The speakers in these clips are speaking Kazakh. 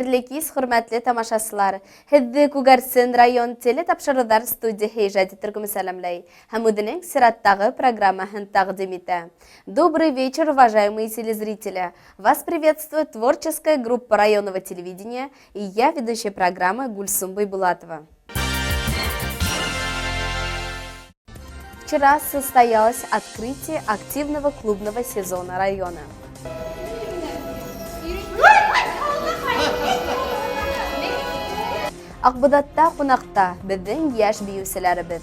Хәйерлекис, хөрмәтле тамашачылар. Һезне Күгәрсен район теле тапшырылар студия хейжәти төркеме сәламләй. Һәм үзенең сираттагы программаһын тәкъдим итә. Добрый вечер, уважаемые телезрители. Вас приветствует творческая группа районного телевидения и я, ведущая программы Гульсум Байбулатова. Вчера состоялось открытие активного клубного сезона района. Акбудатта кунакта безнең яшь биюселәребез.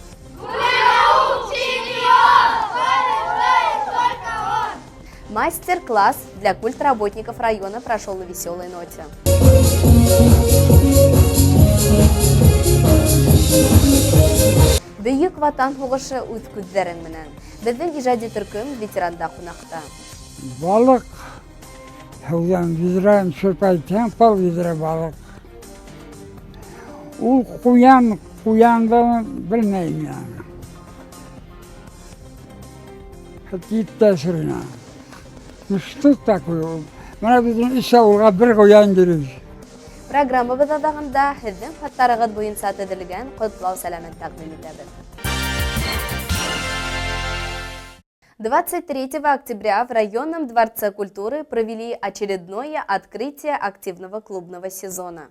Мастер-класс для культработников района прошел на веселой ноте. Бөек ватан һугышы үз күзләрең менән. Безнең иҗади төркем ветеранда кунакта. Балык, һәүдән визрән шөпәйтән пал визрә балык. Ул куянды белмәйм яны. Хәтип тәсиренә. Ну что такое? Менә безнең иш авылга бер куян кирәк. Программабыз адагында һезнең хаттарыгыз буенча төзелгән котлау сәламен тәкъдим итәбез. 23 октября в районном дворце культуры провели очередное открытие активного клубного сезона.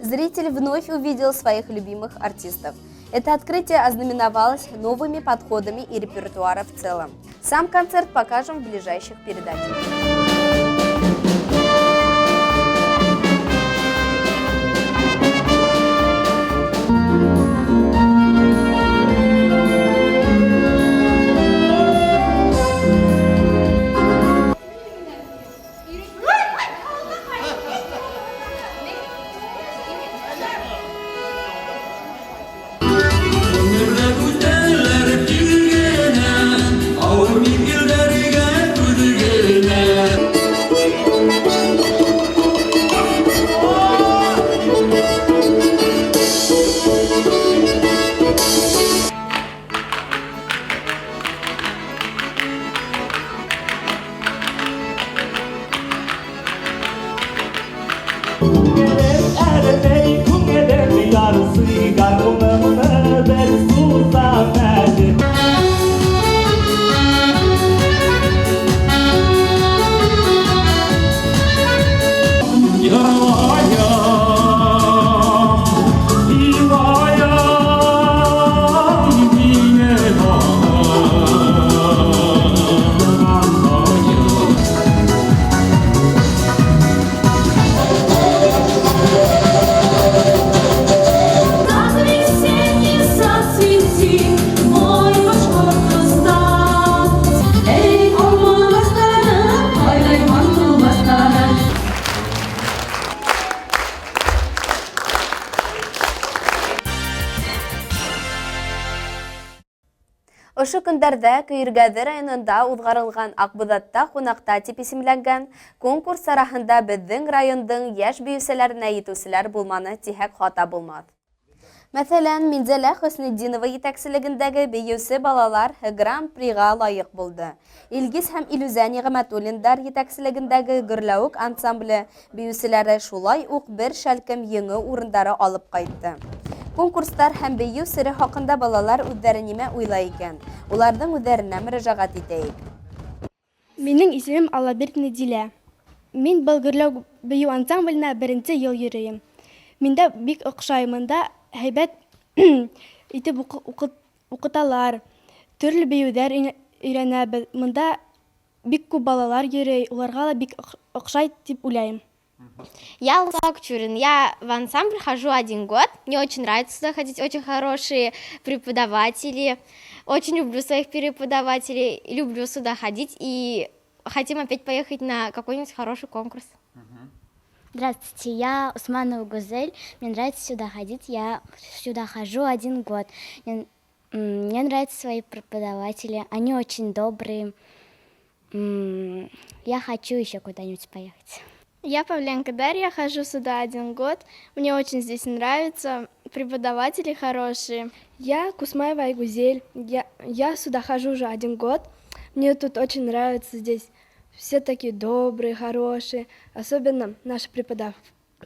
Зритель вновь увидел своих любимых артистов. Это открытие ознаменовалось новыми подходами и репертуаром в целом. Сам концерт покажем в ближайших передачах. Ошо көндәрдә Көйргәзе районында узгарылган Акбудатта кунакта дип исемләнгән конкурс араһында безнең райондың яшь биюселәренә итүселәр булманы тиһәк хата булмады. Мәсәлән, Минзәлә Хөснетдинова итәкчелегендәге биюсе балалар Гран-прига лаек булды. Илгиз һәм Илүзә Нигъмәтуллиндар итәкчелегендәге Гөрләвек ансамбле биюселәре шулай ук бер шәлкем еңү урындары алып кайтты. Конкурстар һәм бию сире хакында балалар үзләре нимә уйлай икән? Уларның үзләренә мөрәҗәгать итәйек. Минең исемем Аллабердина Дилә. Мин Гөрләвек бию ансамбленә беренче ел йөрим. Миндә бик охшаймында монда һәйбәт итеп укыталар. Төрле биюләр өйрәнәбез. Монда бик күп балалар йөри, уларга да бик охшай дип уйлыйм. Я Луса Кучурин, я в ансамбль хожу 1 год, мне очень нравится сюда ходить, очень хорошие преподаватели, очень люблю своих преподавателей, люблю сюда ходить и хотим опять поехать на какой-нибудь хороший конкурс. Здравствуйте, я Усманова Гузель, мне нравится сюда ходить, я сюда хожу 1 год. Мне нравятся свои преподаватели, они очень добрые, я хочу еще куда-нибудь поехать. Я Павленко Дарья, хожу сюда 1 год. Мне очень здесь нравится, преподаватели хорошие. Я Кусмаева Айгузель, я сюда хожу уже 1 год. Мне тут очень нравится здесь. Все такие добрые, хорошие. Особенно наши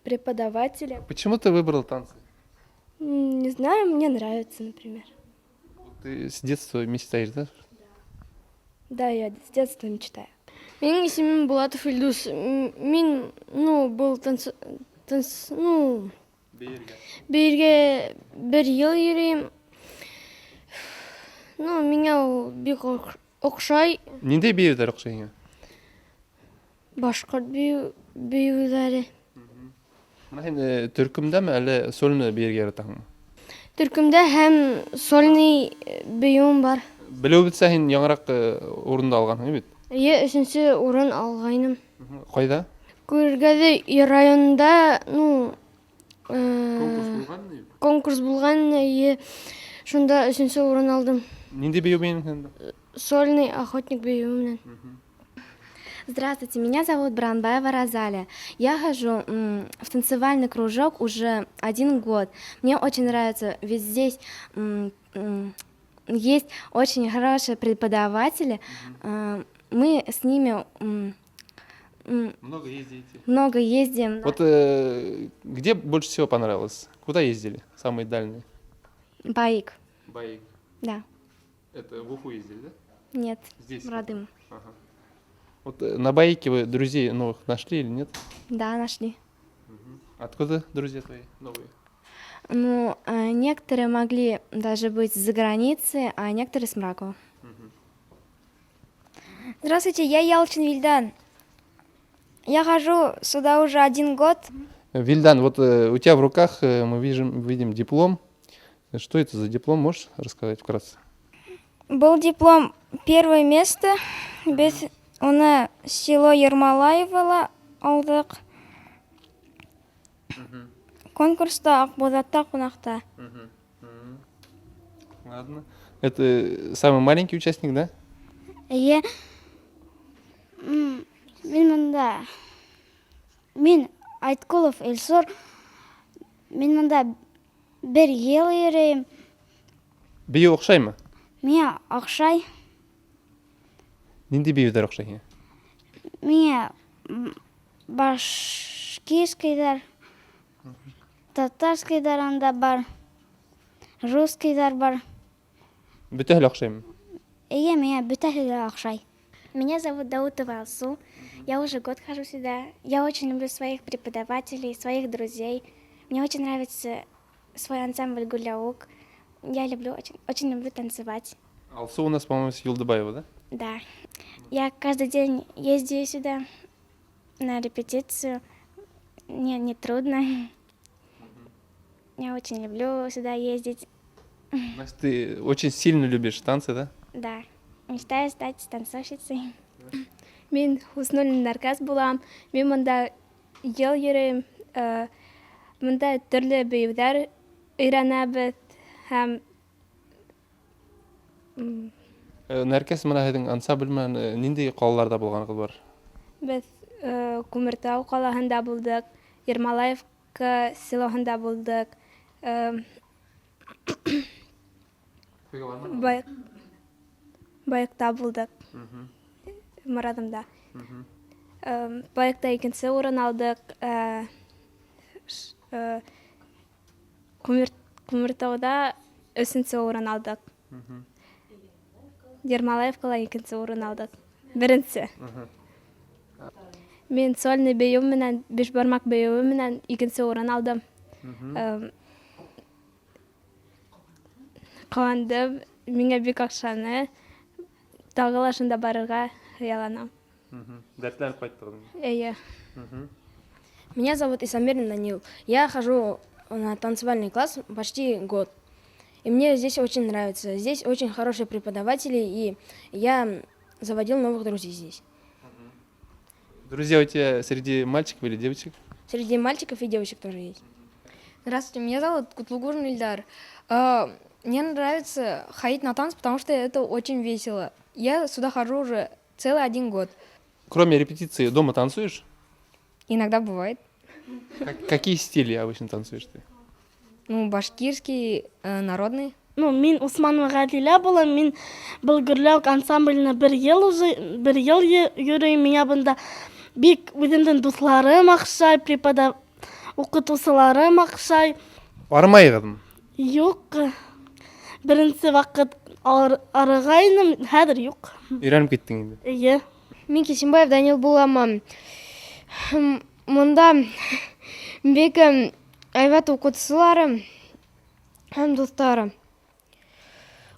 преподавателя. Почему ты выбрал танцы? Не знаю, мне нравится, например. Ты с детства мечтаешь, да? Да, я с детства мечтаю. Менің есімім Булатов Ильдус. Мен, бұл берге бір ел үйрейм. Менге ол бек оқшай. Нендей бейірдер ұқшайыңа? Башқұрт бейулері. Түркімді ме әлі сольны бейірге яратаңын? Түркімді һәм сольный бейуім бар. Білеу бітсә сен яңырақ орында алғансың, бит? Үшінші орын алғайным. Қайда? Күргәде районында, Конкурс болған не? конкурс болған, шунда үшінші орын алдым. Нендей бейу бейінің? Сольный охотник бейуімнен. Здравствуйте, меня зовут Бранбаева Розалия. Я хожу в танцевальный кружок уже 1 год. Мне очень нравится, ведь здесь есть очень хорошие преподаватели. Мы с ними Много ездите. много ездим. Вот где больше всего понравилось? Куда ездили? Самые дальние? Баик. Баик. Да. Это в Уфу ездили, да? Нет, Здесь? в Радым. Ага. Вот на Баике вы друзей новых нашли или нет? Да, нашли. Откуда друзья твои новые? Ну, некоторые могли даже быть за границей, а некоторые с Мракова. Здравствуйте, я Ялчин Вильдан. Я хожу сюда уже 1 год. Вильдан, вот у тебя в руках мы видим диплом. Что это за диплом? Можешь рассказать вкратце? Был диплом 1 место. Без оны село Ермолаево алдық. Конкурста Акбузатта қонақта. Ладно. Это самый маленький участник, да? Иә. Мен Айткулов Эльсор. Мен мында 1 ел үйрейм. Бейі оқшай ма? Мен Ақшай. Ненде бейдер оқшай? Мен башкирскийдар, татарскийдар анда бар, русскийдар бар. Бүтәһел оқшай ма? Иә, мен бүтәһеле Ақшай. Меня зовут Даутова Алсу. Я уже год хожу сюда. Я очень люблю своих преподавателей, своих друзей. Мне очень нравится свой ансамбль Гуляук. Я очень люблю танцевать. Алсу у нас, по-моему, с Юлдыбаева, да? Да. Я каждый день ездила сюда на репетицию. Мне не трудно. Я очень люблю сюда ездить. Значит, ты очень сильно любишь танцы, да? Да. Мечтаю стать танцовщицей. Мен Хуснуль Наргаз болам. Мен мында ел йөрөйм. Мында төрле бейеүләр өйрәнәбез һәм Нәркәс мына һеҙҙең ансамбль менән ниндәй ҡалаларҙа булғанығыҙ бар? без Күмертау ҡалаһында булдык, Ермолаевка селоһында булдык. Байыкта булдык. Морадымда. Байыкта 2-нче урын алдык. Күмертауда 3-нче урын алдык. Ермолаевкала 2-нче урын алдык. 1-нче. Мен сольный бейеү менән, 5 бармак бейеү менән 2-нче урын алдым. Куандым, миңә бик оҡшаны. Тағы ла шунда барырға хыялланам. Дәртләнеп ҡайттығыҙ. Эйе. Меня зовут Исамирин Данил. Я хожу на танцевальный класс почти год. И мне здесь очень нравится. Здесь очень хорошие преподаватели, и я заводил новых друзей здесь. Друзья у тебя среди мальчиков или девочек? Среди мальчиков и девочек тоже есть. Здравствуйте, меня зовут Кутлугурн Ильдар. Мне нравится ходить на танцы, потому что это очень весело. Я сюда хожу уже целый 1 год. Кроме репетиции, дома танцуешь? Иногда бывает. Какие стили обычно танцуешь ты? Башкирский, народный. Мен Усманова Ғадилә булам. Мен Былгырлаук ансамбльна 1 ел йөрөйм. Миңа бында бик үҙемдең дуҫларым оҡшай, укытучыларым акшай. Бармай кызым. Юк. Беренче вакыт арыгайным, хәзер юк. Үйреніп кеттің енді. Ие. Мен Кесимбаев Данил буламын. Мында бек айбат укытучыларым һәм достарым.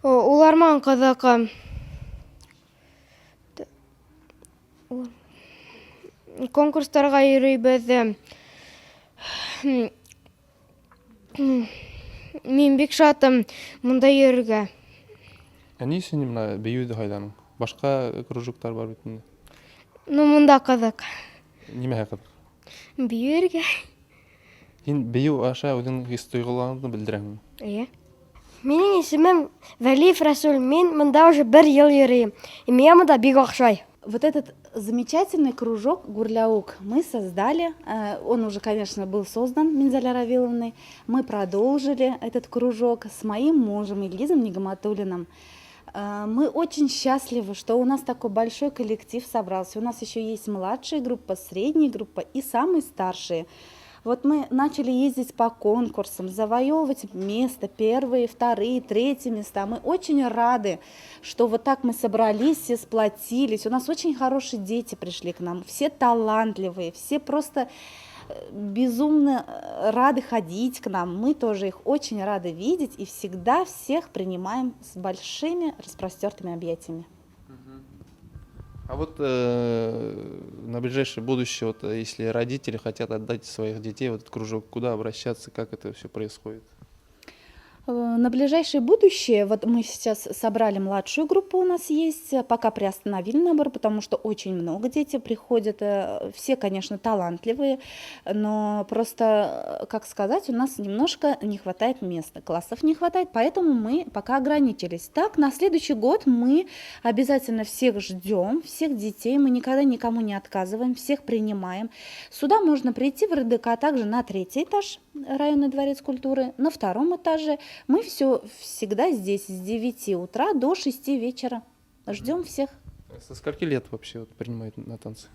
Улар маңа кызык. Конкурстарга йөрибез. Мен бик шатым мында йөрергә. Ни өчен мына бейеуді хайданың? Башка кружоктар бар бит инде. Мында кызык. Нимәгә кызык? Бiyerге. Син бейеу аша үзең хис тойгыларыңны белдерәңме? Ие. Менің исемім Валиев Расул. Мен мында уже 1 ел йөрим. И меня мында бик акшай. Вот этот замечательный кружок «Гурляук» мы создали. Он уже, конечно, был создан Минзаля Равиловной. Мы продолжили этот кружок с моим мужем Ильгизом Нигаматуллиным. Мы очень счастливы, что у нас такой большой коллектив собрался. У нас еще есть младшая группа, средняя группа и самые старшие. Вот мы начали ездить по конкурсам, завоевывать место, 1-е, 2-е, 3-е места. Мы очень рады, что вот так мы собрались, все сплотились. У нас очень хорошие дети пришли к нам, все талантливые, все просто безумно рады ходить к нам. Мы тоже их очень рады видеть и всегда всех принимаем с большими распростертыми объятиями. А вот на ближайшее будущее, вот, если родители хотят отдать своих детей в этот кружок, куда обращаться, как это все происходит? На ближайшее будущее, вот мы сейчас собрали младшую группу, у нас есть, пока приостановили набор, потому что очень много детей приходят, все, конечно, талантливые, но просто, как сказать, у нас немножко не хватает места, классов не хватает, поэтому мы пока ограничились. Так, на следующий год мы обязательно всех ждем, всех детей, мы никогда никому не отказываем, всех принимаем. Сюда можно прийти в РДК, а также на 3-й этаж, районный дворец культуры, на 2-м этаже. Мы всегда здесь с 9 утра до 6 вечера. Ждем всех. Со скольки лет вообще вот принимают на танцы?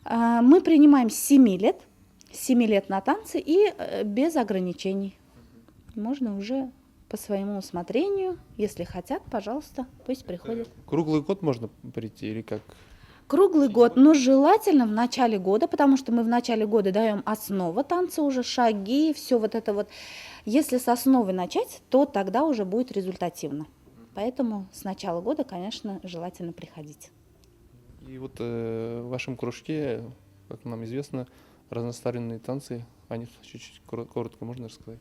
Мы принимаем с 7 лет. 7 лет на танцы и без ограничений. Можно уже по своему усмотрению, если хотят, пожалуйста, пусть приходят. Круглый год можно прийти или как? Круглый год, но желательно в начале года, потому что мы в начале года даем основу танца, уже шаги, все вот это вот. Если с основы начать, то тогда уже будет результативно. Поэтому с начала года, конечно, желательно приходить. И вот в вашем кружке, как нам известно, разносторонние танцы. О них чуть-чуть коротко можно рассказать?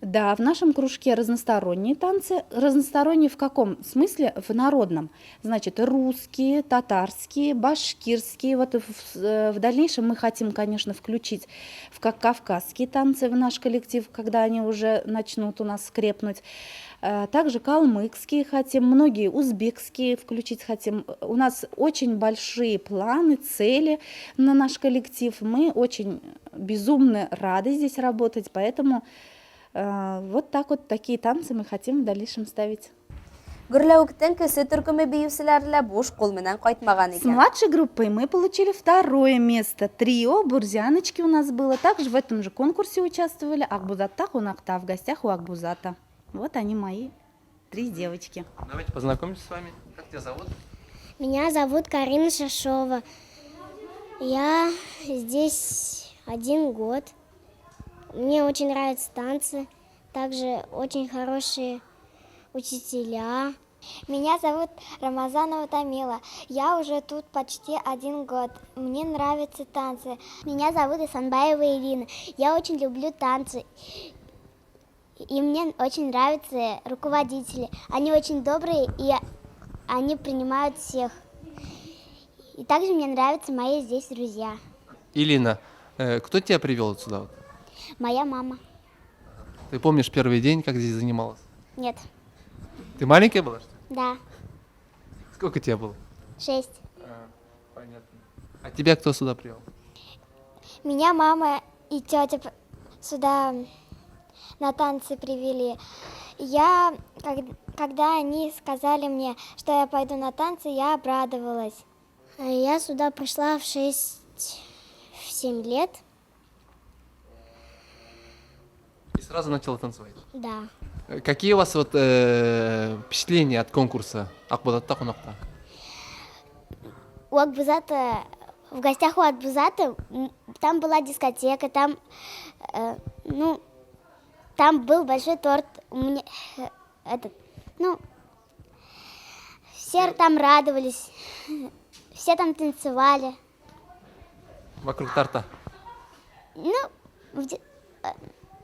Да, в нашем кружке разносторонние танцы. Разносторонние в каком смысле? В народном. Значит, русские, татарские, башкирские. Вот в дальнейшем мы хотим, конечно, включить как кавказские танцы в наш коллектив, когда они уже начнут у нас крепнуть. Также калмыкские хотим, многие узбекские включить хотим. У нас очень большие планы, цели на наш коллектив. Мы очень безумно рады здесь работать, поэтому вот так вот такие танцы мы хотим в дальнейшем ставить. Гүрләүктән кесе төркеме биюселәрле буш кул менән кайтмаган С икән. младшей группой мы получили 2-е место. Трио «Бурзяночки» у нас было. Также в этом же конкурсе участвовали Акбузатта, Хунакта, в гостях у Акбузата. Вот они мои 3 девочки. Давайте познакомимся с вами. Как тебя зовут? Меня зовут Карина Шашова. Я здесь 1 год. Мне очень нравятся танцы. Также очень хорошие учителя. Меня зовут Рамазанова Тамила. Я уже тут почти 1 год. Мне нравятся танцы. Меня зовут Исанбаева Ирина. Я очень люблю танцы. И мне очень нравятся руководители. Они очень добрые, и они принимают всех. И также мне нравятся мои здесь друзья. Илина, кто тебя привел сюда? Моя мама. Ты помнишь первый день, как здесь занималась? Нет. Ты маленькая была, что ли? Да. Сколько тебе было? 6. Понятно. А тебя кто сюда привел? Меня мама и тетя сюда на танцы привели. Когда они сказали мне, что я пойду на танцы, я обрадовалась. Я сюда пришла в 6-7 лет. сразу начала танцевать? Да. Какие у вас вот впечатления от конкурса Акбудатта Кунакта? У Акбузата, в гостях у Акбузата, там была дискотека, там, там был большой торт. У меня, все там радовались, все там танцевали. Вокруг торта?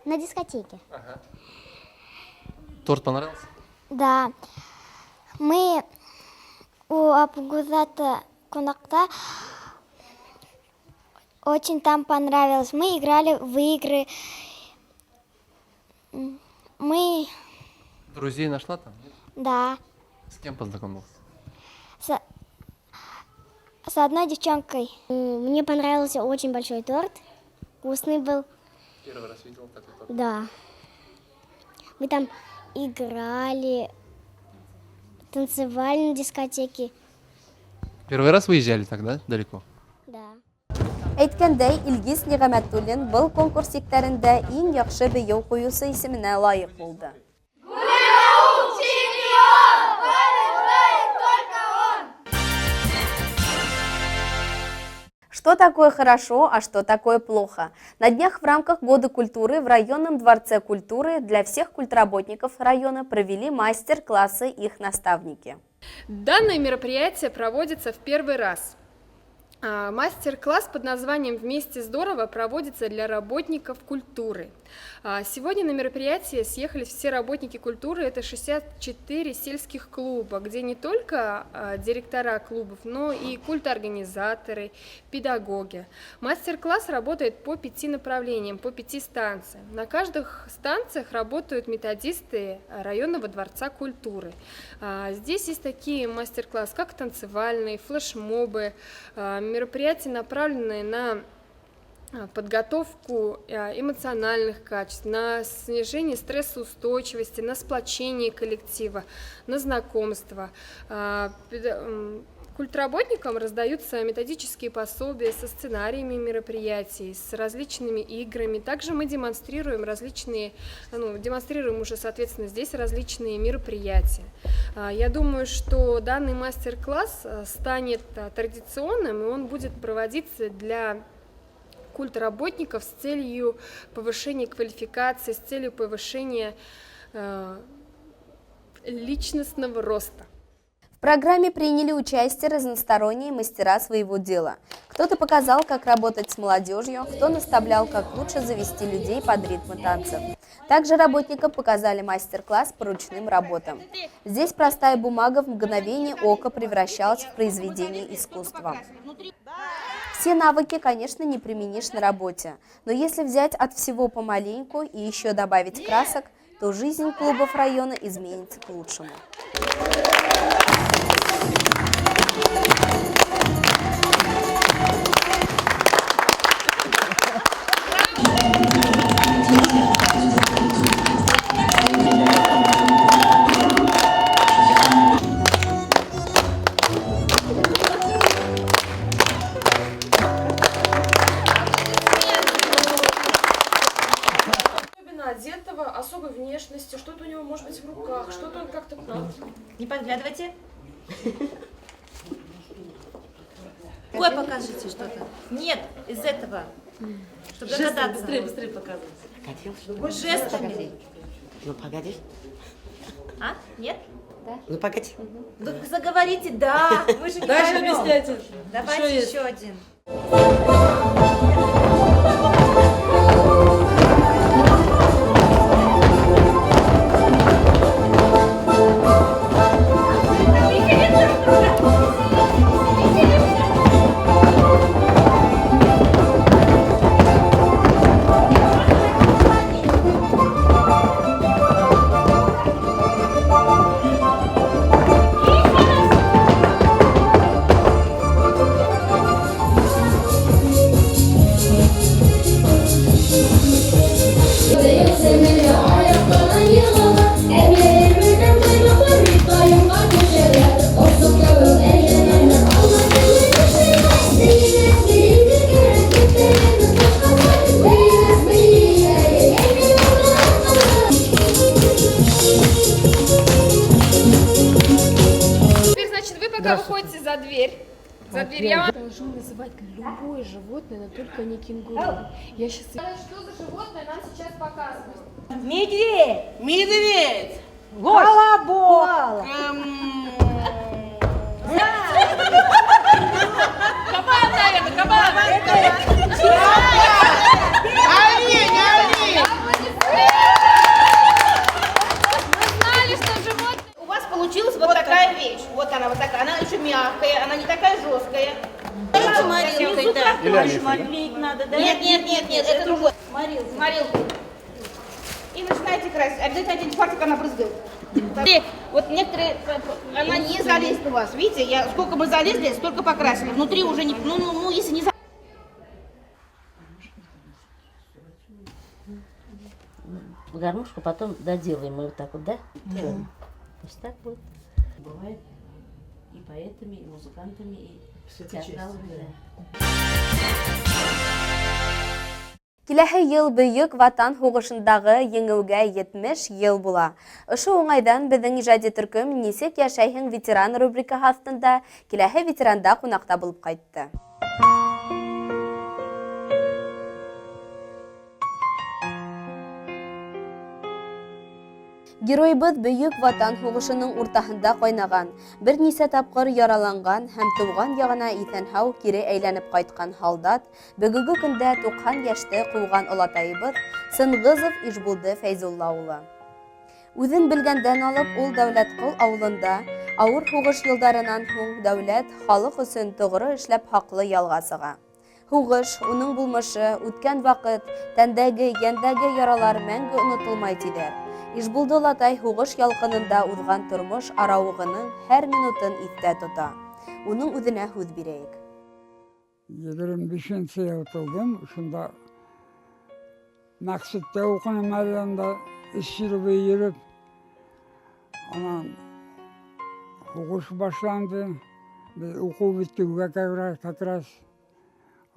На дискотеке. Ага. Торт понравился? Да. Мы у Акбузата Кунакта очень там понравилось. Мы играли в игры. Мы... Друзей нашла там? Да. С кем познакомился? С одной девчонкой. Мне понравился очень большой торт. Вкусный был. Первый раз видел такой торт? Да. Мы там играли, танцевали на дискотеке. Первый раз выезжали тогда далеко? Да. Әйткәндәй, Илгиз Нигъмәтуллин был конкурс ектәрендә иң яхшы бейеү куюсы исеменә лайык булды. Что такое хорошо, а что такое плохо? На днях в рамках Года культуры в районном дворце культуры для всех культработников района провели мастер-классы их наставники. Данное мероприятие проводится в первый раз. Мастер-класс под названием «Вместе здорово» проводится для работников культуры. Сегодня на мероприятие съехались все работники культуры, это 64 сельских клуба, где не только директора клубов, но и культорганизаторы, педагоги. Мастер-класс работает по 5 направлениям, по 5 станциям. На каждых станциях работают методисты районного дворца культуры. Здесь есть такие мастер-классы, как танцевальные, флешмобы, мероприятия, направленные на подготовку эмоциональных качеств, на снижение стрессоустойчивости, на сплочение коллектива, на знакомство. Культработникам раздаются методические пособия со сценариями мероприятий, с различными играми. Также мы демонстрируем демонстрируем уже, соответственно, здесь различные мероприятия. Я думаю, что данный мастер-класс станет традиционным, и он будет проводиться для культработников с целью повышения квалификации, с целью повышения личностного роста. В программе приняли участие разносторонние мастера своего дела. Кто-то показал, как работать с молодежью, кто наставлял, как лучше завести людей под ритмы танцев. Также работникам показали мастер-класс по ручным работам. Здесь простая бумага в мгновение ока превращалась в произведение искусства. Все навыки, конечно, не применишь на работе, но если взять от всего помаленьку и еще добавить красок, то жизнь клубов района изменится к лучшему. Одетого, особой внешности, что-то у него может быть в руках, что-то он как-то... Не подглядывайте. Ой, покажите что-то. Нет, из этого. Чтобы догадаться. Быстрее показывайте. Жестами. Ну, погоди. А? Нет? Да. Ну, погоди. Вы заговорите, да. Вы же не Дальше поймем. объясняйте. Давайте еще один. только выходите за дверь. За дверь я вам... Должны называть любое животное, но только не кенгуру. Я сейчас... Что за животное нам сейчас показывают? Медведь. Медведь! Колобок. Кабан, наверное, кабан! Олень, олень! Знали, что животное... У вас получилась вот такая вещь. Вот она вот такая. Она еще мягкая, она не такая жесткая. Морилкой, да. Клеить надо, да? Нет, это другой. Морилку. И начинаете красить. Обязательно один фартик она брызгает. Вот некоторые, она не залезет у вас. Видите, сколько мы залезли, столько покрасили. Внутри уже не, если не гармошку потом доделаем мы вот так вот, да? Пусть так будет. Бывает и поэтами, и музыкантами, и театралами, да. Киләһе ел Бөйек Ватан һугышындагы еңеүгә 70 ел була. Ошо уңайдан безнең иҗади төркем "Нисек яшәйһең ветеран" рубрикаһы астында киләһе ветеранда кунакта булып кайтты. Геройбыз Бөйек Ватан һугышының уртаһында кайнаган, бер нисә тапкыр яраланган һәм туган ягына исән-һау кире әйләнеп кайткан солдат, бүгенге көндә 90 яшьтә куйган олатайыбыз Сынгызов Ишбулды Фәйзулла улы. Үзен белгәндән алып ул Дәүләткол авылында авыр һугыш елдарыннан һуң дәүләт халык өчен тугры эшләп хаклы ялга сыга. Һугыш, уның булмышы, үткән вакыт, тәндәге, яндәге яралар мәңге онытылмай диләр. Ишбулды олатай һугыш ялкынында узган тормыш арауыгының һәр минутын истә тота. Уның үзенә һүз бирәйек. 25 ел тулдым, шунда Мәксүттә укуным мәйданда йөреп, анан һугыш башланды. Без уку биткәнгә кәкрас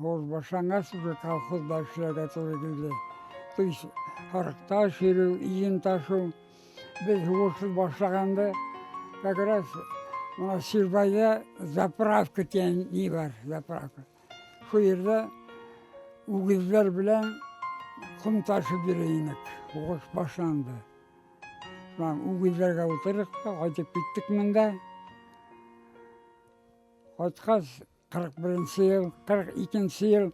һугыш башлангач, колхозда эшләргә туры килде. То есть Харыкта шеру, иен ташу. Biz һугышны башлаганда, кәкрас мына Сирбайда заправка дигән ни бар, заправка. Шу yerdə үгезләр белән ком ташып йөрәйнек. Һугыш башланды. Үгезләргә утырдык, кайтып киттек монда. Кайткач 41 ел, 42 ел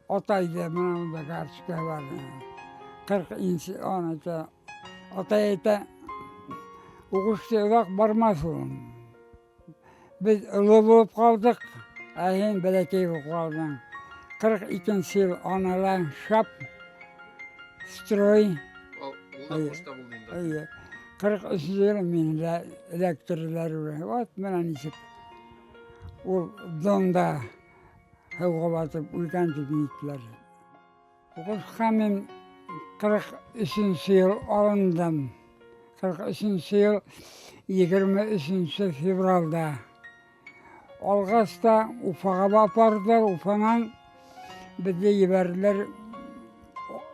атайды монда карточка бар. 40 аны атайта угышты ұзақ бармас ул. Biz ылы булып калдык, әйен бәләкәй булып калдым. 42 ел аналар шап, строй. 43 ел мен электрлар. Вот менә ничек. Ул донда һауга батып үлгән техниклар. Угышка мен 43 ел алындым. 43 ел 23 февралда. Алгаста Уфага апардылар, Уфанан bizde ебәрләр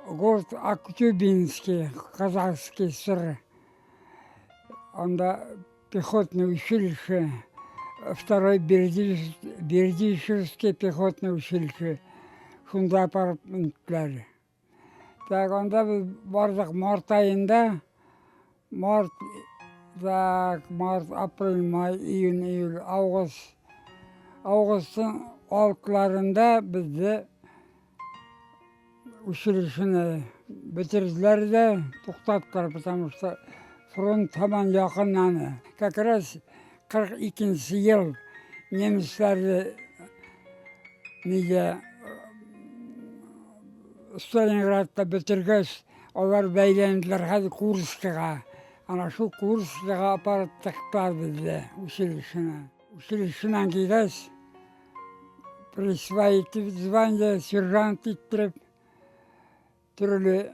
город Актюбинский, казахский сыр. Анда пехотное училище, второй Бердичевский пехотное училище. Шунда апарып инттеләр. Так, анда biz бардык март айында. Март, апрель, май, июнь, июль, август. Августтың алкыларында bizde училищені бітірділер де, тоқтаттылар, потому что фронт таман жақыннаны. Как раз 42 ел немецлерді Сталинградта бітіргіш, олар бәйленділер хәді Курскіға. Ана шу Курскіға апарып тықтар бізде училищені. Училищенен кейдес, присвоитель звания сержант иттіріп, түрлі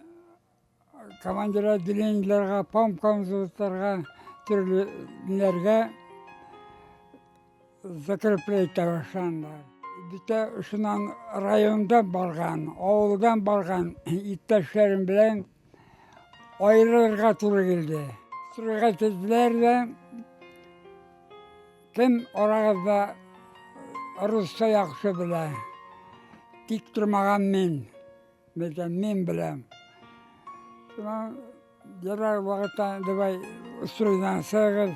командир отделенияларға, памкомзуттарға, түрлі нерге закреплейте башландар. Бите шунан райондан барған, ауылдан барған иттәшләрем белән айырылырга туры келді. Турыга келдиләр дә Kim orada Rusça yaxşı bile. Dik durmagan men. Men bilem. Şuna yarar vakitte devay usulüden sığır.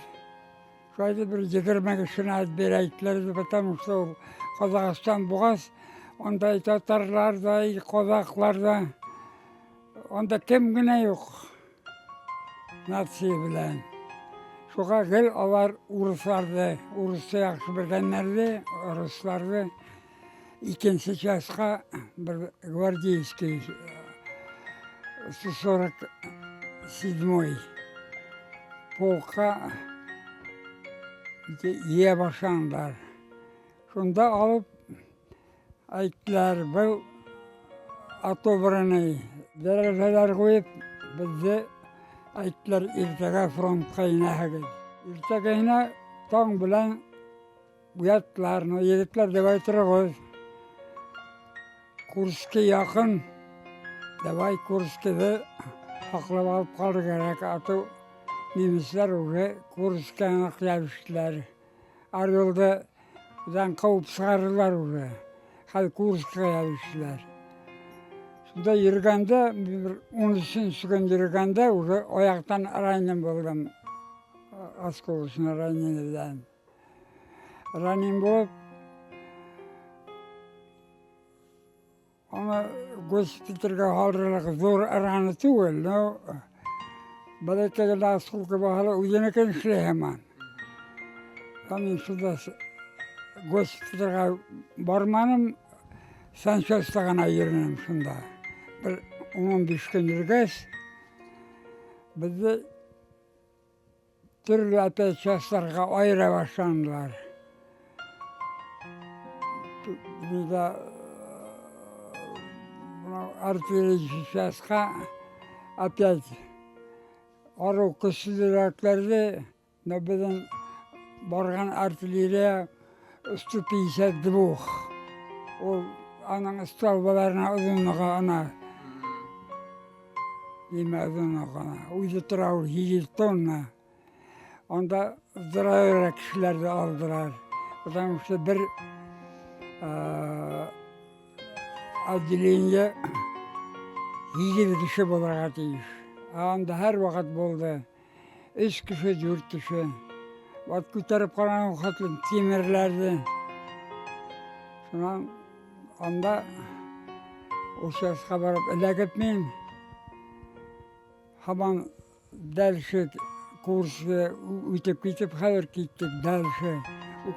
Şöyle bir 20 kişine ad bereytler. Потому что Kazakistan boğaz. Onda Tatarlar da, Kozaklar da. Onda kim güne yok. Nasiye bilen. Şoğa gel alar Uruslardı. Urus'ta yaxşı bilgenlerdi. Ruslardı. İkinci часқа bir гвардейский 147-й полkқа ие başlandılar. Şunda alıp ayttılar bu atobrani derejeler koyup bizi ayttılar irtege frontqa inahagid. İrtegeyine taң bilen uyattılar, yigitler deb aytırıgız. Kurske yakın, davay Kurskede haklap alıp kaldı gerek. Atı nemisler уже Kurskeni aklaymışlar. Ar yolda bizden kavup sığarırlar уже. Hal Kursk'e yapmışlar. Şunda yürügende, 13. gün yürügende уже oyaktan arayın buldum. Askovus'un arayın edilden. Arayın bulup ama госпитальga haldırılık zor aranı tuğul. Balıkta da asılkı bahalı uyanıken işleyemem. Yani şurada госпитальga barmanım, sen söstağına yürünüm şunda. Bir 15 gün yürügez. Bizi türlü ateşeslerine ayıra başlandılar. Bir de артиллерийская опять ару кысылырактерди, но біздің барған артиллерия 152. Ол аның столбаларына ұзынлығы ана. Неме ұзынлығы ана. Үйді тұрауыр 7 тонна. Онда здоровырақ кішілерді алдырар. Потому что бір отделение 7 kişi bularak iş. Anda her vakit buldu. 3 kişi, 4 kişi. Vat küterip kalan ukatlım timirlerdi. Sonra anda o şahsıqa barıp ilagip men haban dälşi kursu ütüp gitip hayır gittik dälşi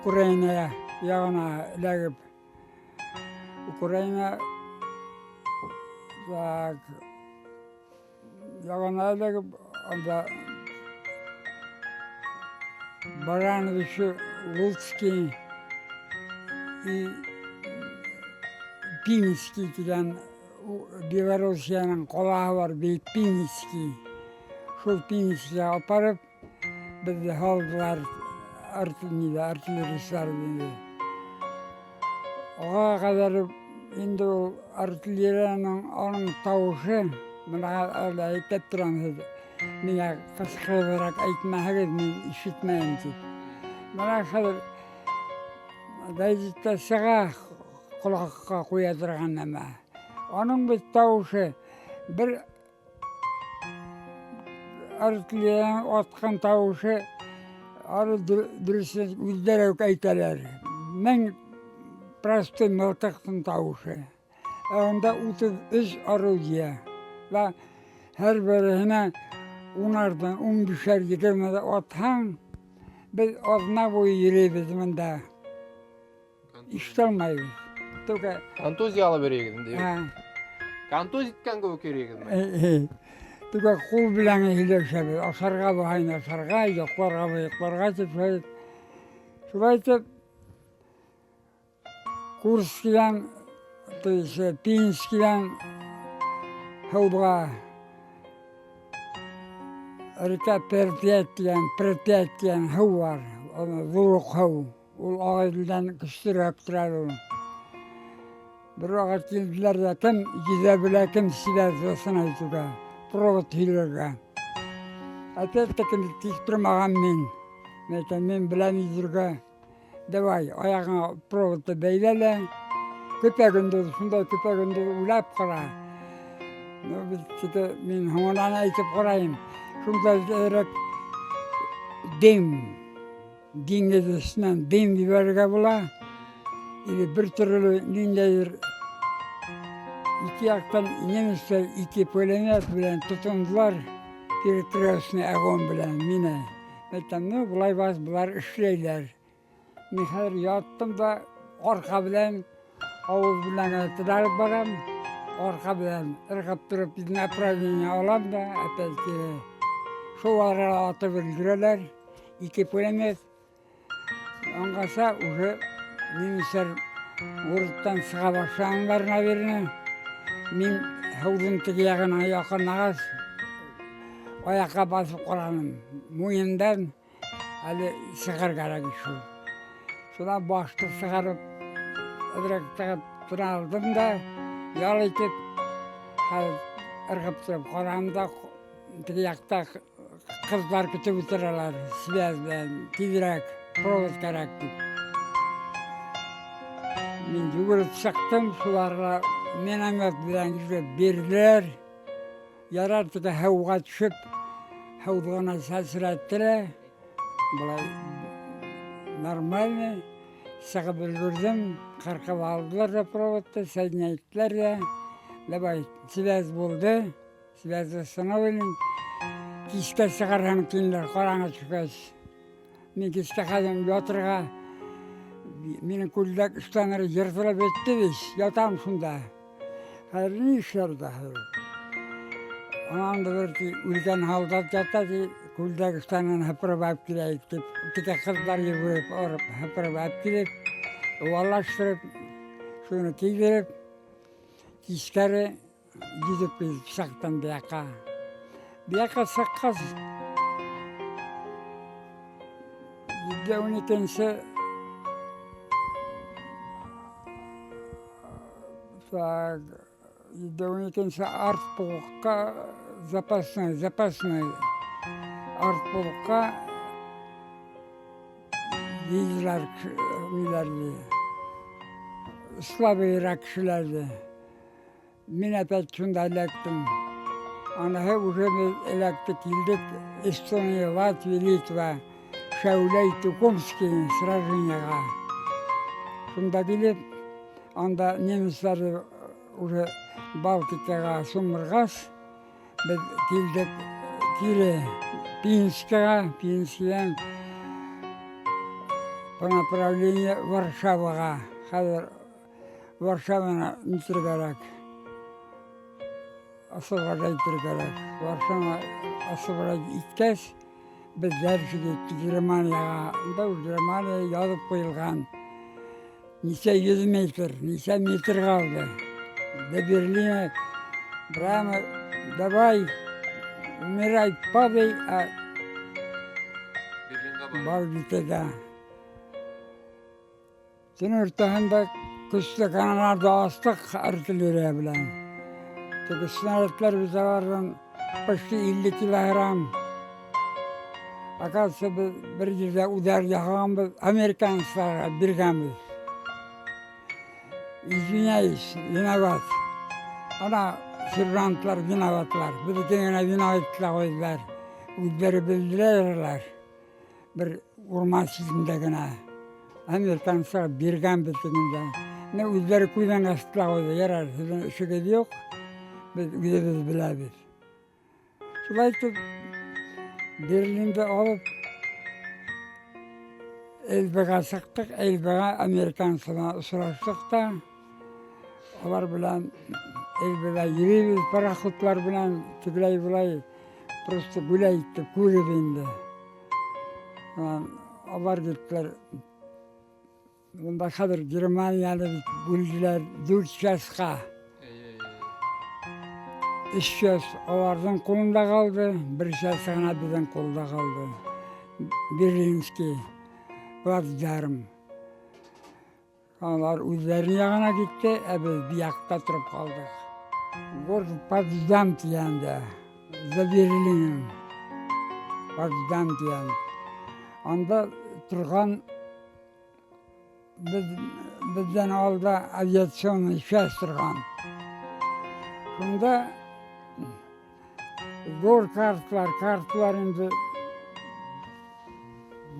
Ukrayna'ya yağına ilagip Ukrayna так yağına ilagip anda Барановичу Луцкий и Пинский деген Белоруссияның қолағы бар Пинский. Шол Пинскийге апарып бізді алдылар артиллеристер дейді. Оға қадар енді ол артиллерияның оның тауышы мына айтып тұрамыз. Мені қысқырырақ айтмағыз, мен ішітмеймін дейді. Мына қазір газеттасыға құлаққа қоя тұрған нәме. Оның біз тауышы бір артиллерияның отқан тауышы ары дұрысы өздері айталар. Мен простой мылтықтың тауышы. Онда 33 орудия. Ve her birine 10'ardan 15'er 20'de athan biz odna boyu yürüyoruz bunda. İştalmayız. Kontuziya alıveriyordun diyor. Kontuzitken gökeriyordun. Tuka kul bilen hilekşebiz. Asarga bahayın asarga, yoklarga tepsayız. Şubaytı Kurski'den, Pinski'den Hıvga Rika Pripyat diyen hıv var. Zuluk hıv. O ağaçlardan kıştırıp durar onu. Bir vakit geldiler de kim gidebilir, kim silahsızsın aytıga. Provot hilirge. Atet tekin dik durmagan men. Men bilen izirge Давай, аяғыңа проводты бәйләлә. Көпәгінді, шундай көпәгінді ұлап қара. Мен ғонаны айтып қарайым. Шундай әрек дем едесінен дем біберге бола. Или бір түрлі нендейір iki яқтан немістер iki пулемет білен тұтындылар. Перекрестный огонь білен мені. Мәттім, бұлай бас бұлар ішлейлер. Мен қазір яттым да арқа білен, ауыз білен әтілеріп барам. Арқа білен ырғап тұрып біздің направление алам да, әпәл келе. Шол арала атып үлгірелер, iki пулемет. Оңғаса, уже немістер ұрыттан сыға бақшағандар, наверное. Мен хаудың тігі яғына яқын ағас, аяққа басып қораным. Мойындан әлі сығар қарақ ішу. Содан башты сығарып, әдірек тұра алдым да, ял етіп, ырғып тұрып қорамда, тігі яқта қыздар күтіп отыралар, связбен, тезірек, провод қарақ деп. Мен жүгіріп шықтым, соларға мен әмет білен берділер. Ярар тігі хауға түшіп, хаудығына сәсірәттірі. Бұлай нормальный. Сағып үлгірдім, қарқып алдылар да проводты, соединяйттілер де. Давай, связь болды, связь остановлен. Киске сығарған кейіндер қораңа түшкәс. Мен киске қадым отырға, менің күлдік ұстаныры жертіліп өтті беш, ятам шында. Қазір не ішерді қазір. Онанда бір үлкен халдат жатады, күлдік ұстанын хыпырып әп келейік деп, тіке қыздар ебіріп, ұрып, хыпырып әп келіп, уалаштырып, шуны кейдеріп, кискәрі жүзіп безіп сақтан бияқа. Бияқа саққаз. 12-ші артполыққа запасный артполыққа дейділер милерді, слабыйрақ кішілерді. Мен әпәт шында әлектім. Анағы уже әлекті келдік Эстония, Латвия, Литва, Шаулей, Тукомский сраженияға. Шында келіп, анда немістері уже Балтикаға сумырғас, біз келдік кире Пинскаға, Пинскіден по направлению Варшаваға. Қазір Варшаваны нетір керек, освобождайтыр керек. Варшава освобождать иткәс, біз дәрші кеттік Германияға. Германия язып қойылған. Несе 100 метр, несе метр қалды. До Берлина прямо давай, умирай, падай, а Балтикада. Түн ортасында күшті каналарды астық артиллерия білән. Тегі снарядтар бізе бардан почти 50 килограмм. Оказывается, бір жерде удар яғанбыз, американецларға бергенбіз. Извиняюсь, виноват. Ана сержантлар виноватлар. Бізді кеңіне виноваттыла қойдылар. Өздері білдірерлер. Бір урман сезімдегіне. Американецларға бергенбіз дегенде. Өздері көйден қастыла қойды. Ярар, сіздің ішігеді жоқ. Біз өздеріміз білеміз. Солай айтып, Берлинді алып, Эльбеға шықтық. Эльбеға американцына ұшыраштық та. Олар білән Эльбеға ерейбіз, пароходлар білән түгілей бұлай просто гүләйті, көріп енді. Олар кеттілер. Бұнда қадыр Германияны бүлділер 4 жасқа. 3 жас олардың қолында қалды, 1 жасы ғана біздің қолда қалды. Берлинский плацдарм. Олар өздеріне ғана кетті, біз бияқта тұрып қалдық. Город Потсдам тиянды, за Берлином. Потсдам тиянды. Анда тұрған bizden aldı aviasyonu işleştirgan. Şunda zor kartlar indi.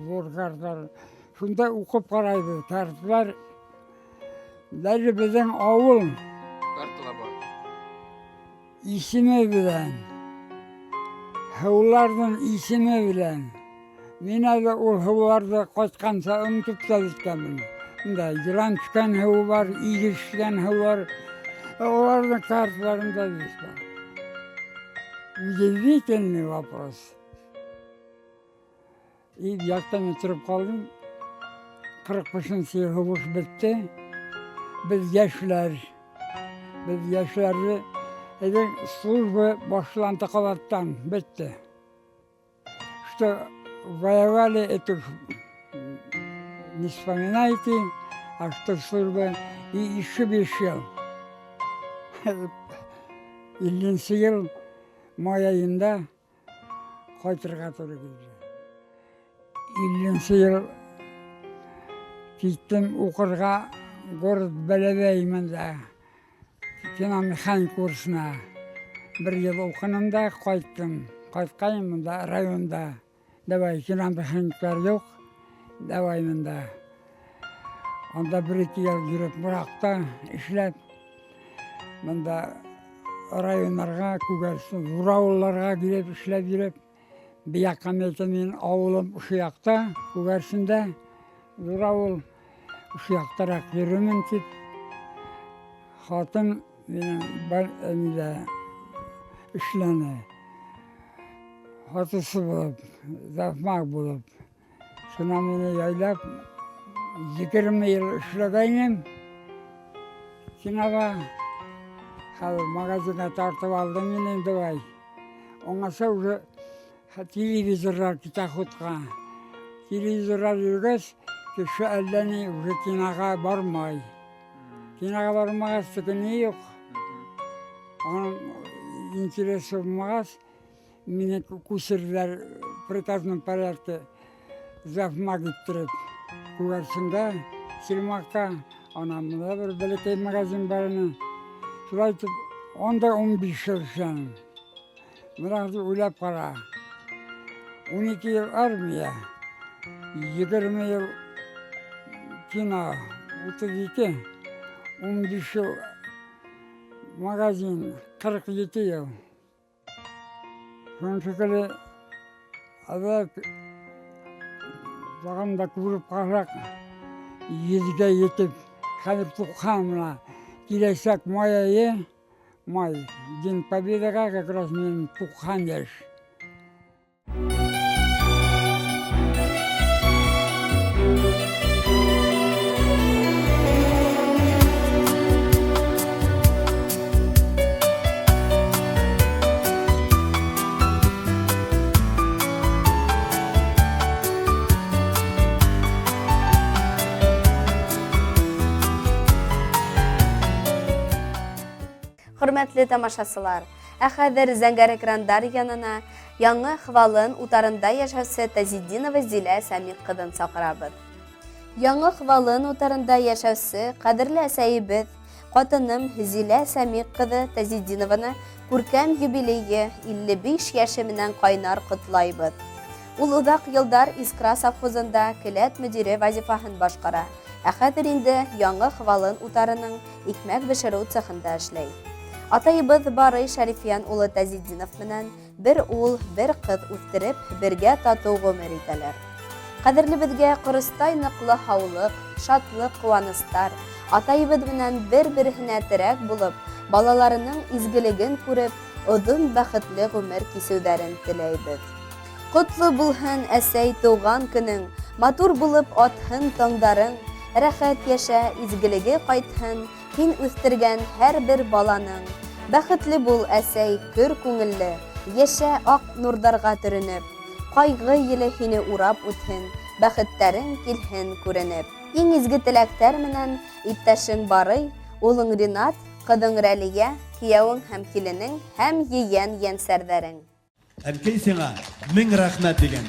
Zor kartlar. Şunda okup karaydı kartlar. Derdi bizim avul. Kartlar var. İsimi bilen. Hıvlardan isimi bilen. Mine de o hıvlarda kaçkansa unutup da bitkemin. Yılan çıkan hıvı var, iyi çıkan hıvı var. Onların kartlarında bitken. Удивительный вопрос. И bir yaktan oturup kaldım. 45. hıvış bitti. Biz gençleri служба başlantı kavattan bitti. Что воевали, это не вспоминайте, а что служба и еще 5 yıl. 50. yıl may ayında kaytırga doğru gidiyor. 50. yıl gittim okurga город Belebeymen'de. Kina mekanik kursuna. 1 yıl okudum da kayttım. Kaytkayım da rayonda. Davay kina mekanikler yok. Davayım da. Onda 1-2 yıl girip Murak'ta işlep. Ben de rayonlarga, Kugarsin, Vuravullarga girip işlep girip. Bir yakın metemin avulum Uşuyak'ta, Kugarsin'de. Vuravul Uşuyak'tarak yürümün tip. Hatun benim de işleni. Hatısı bulup, zafmak bulup. Şuna beni yaylap 20 yıl işledeyim. Kinaba magazine tartıp aldım yine davay. Ondan sonra televizorlar kitap tutkan. Televizorlar yürüyüz ki şu ellerini kinaga barmay. Kinaga barmaya sıkıntı yok. Onun interesi olmaz. Mine kusirler приказном порядке zafma gittirip Kuvarsın'da, Silmak'ta, anamda bir belediye magazin barını. Şurayı 10-15 yıl şanım. Bıraktı uylap para. 12 yıl armiya, 20 yıl kina, 32, 15 yıl magazin, 47 yıl. Son şekilde adı bağımda kurup kalak, yüzge yetip, kalıp tukhamla, kilesek mayayı, may, День Победы как раз мен tukhan yaş. Hürmetli tamaşaçılar, әхәдер зәңгәр экрандар янына яңы хвалын утарында яшәүсе Тазиддинова Зилә Сәмик кызын сакырабыз. Яңы хвалын утарында яшәүсе кадерле әсәебез, хатыным Зилә Сәмик кызы Тазиддинованы күркәм юбилее 55 яше менән кайнар котлайбыз. Ул узак елдар Искра совхозында келәт мөдире вазифаһын башкара. Әхәдер инде яңы хвалын утарының икмәк бешерү цехында эшләй. Атайыбыз Барый Шәрифиян улы Тазиддинов менән бер ул, бер кыз үстереп, бергә тату гомер итәләр. Кадерлебезгә Кырыстай ныклы һаулык, шатлык, куаныстар, атайыбыз менән бер-беренә терәк булып, балаларының изгелеген күреп, озын бәхетле гомер кисүдәрен теләйбез. Котлы булһын әсәй туган көнең, матур булып атһын таңдарың, рәхәт яшә, изгелеге кайтһын, һин үстергән һәр бер баланың. Бәхетле бул әсәй, көр күңелле, яшә ак нурдарга төренеп. Кайгы еле һине урап үтһен, бәхеттәрең килһен күренеп. Иң изге теләктәр менән иптәшең Барый, улың Ринат, кызың Рәлия, кияүең һәм киленең һәм йыен янсәрдәрең. Әнкәй сиңа 1000 рәхмәт дигән.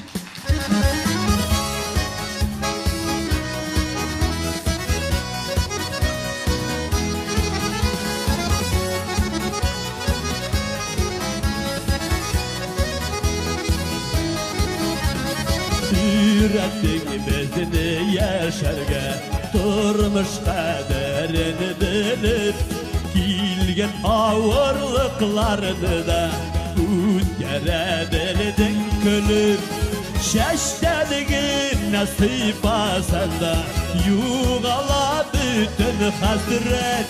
үйреттің бізді яшәргә, тұрмыш қадірін біліп, келген ауырлықларды да күндері білдің күліп. Шәштәлігін насип асанда, юғала бүтін хасрет.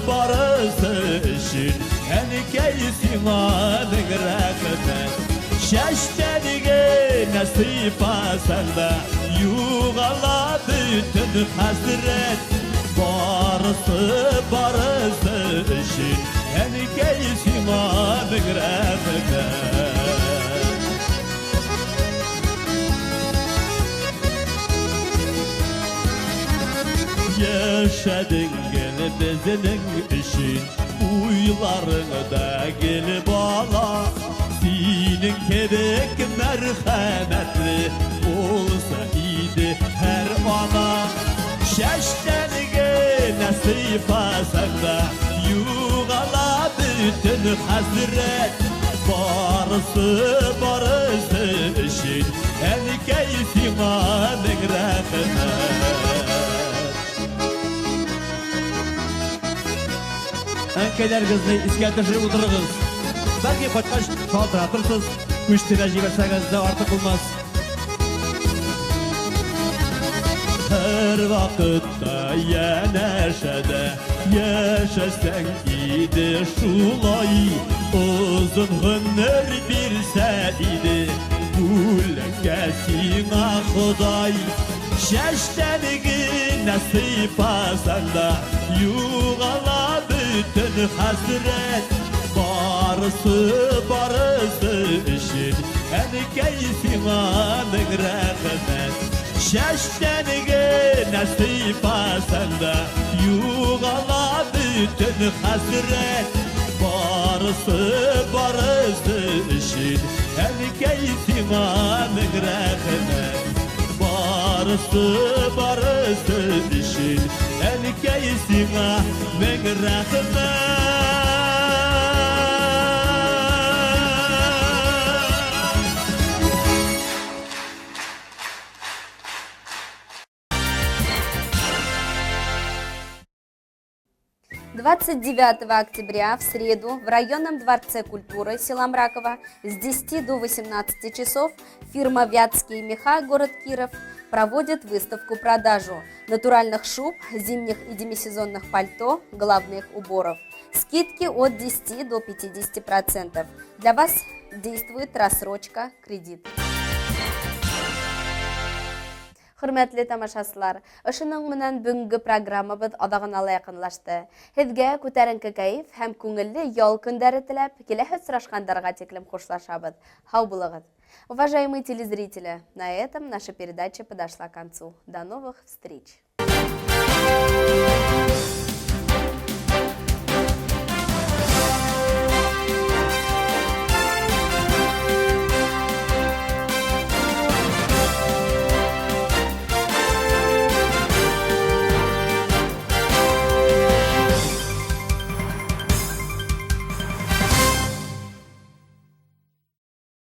Барысы үшін әнекей симадың рәхмет. Шәштәлігін насип асанда, юғала бүтін хасрет. Барысы үшін әнекей симадың рәхмет. Yaşadın gel bizning üçün, uylarında gel bala. Senin kebek merhametli olsa idi her ana. Şəştəniga nasip asanda, yuğala bütün hasret. Barысы üçün ənkəy simanın rəhmət. Әнкәйләр кызны искә төшереп утырыгыз. Бәлки кайткач шалтыра торсыз, күчтәрә җибәрсәгез дә артык булмас. Her vaqtda yanashada, yashasang idi şulay. Uzun ömür birsə idi, güləkə sina Xuday. Şəştənigi nasip asanda, yuğala bütün hasret. Barысы üçün ənkəy simanın rəhmət. Şəştənigi nasip asanda, yuğala bütün hasret. Barысы üçün ənkəy simanın rəhmət. Barысы üçün ənkəy simanın rəhmət. Двадцать 9 октября в среду в районном дворце культуры села Мраково с 10 до 18 часов фирма «Вятские меха», город Киров, проводит выставку-продажу натуральных шуб, зимних и демисезонных пальто, головных уборов. Скидки от 10 до 50%. Для вас действует рассрочка кредит. Hürmetli tamaşaçılar, ышының менән бүгенге программабыз адагына якынлашты. Һезгә күтәренке кайф һәм күңелле ял көндәре теләп, киләһе очрашкандарга тиклем хушлашабыз. Хау булыгыз. Уважаемые телезрители, на этом наша передача подошла к концу. До новых встреч!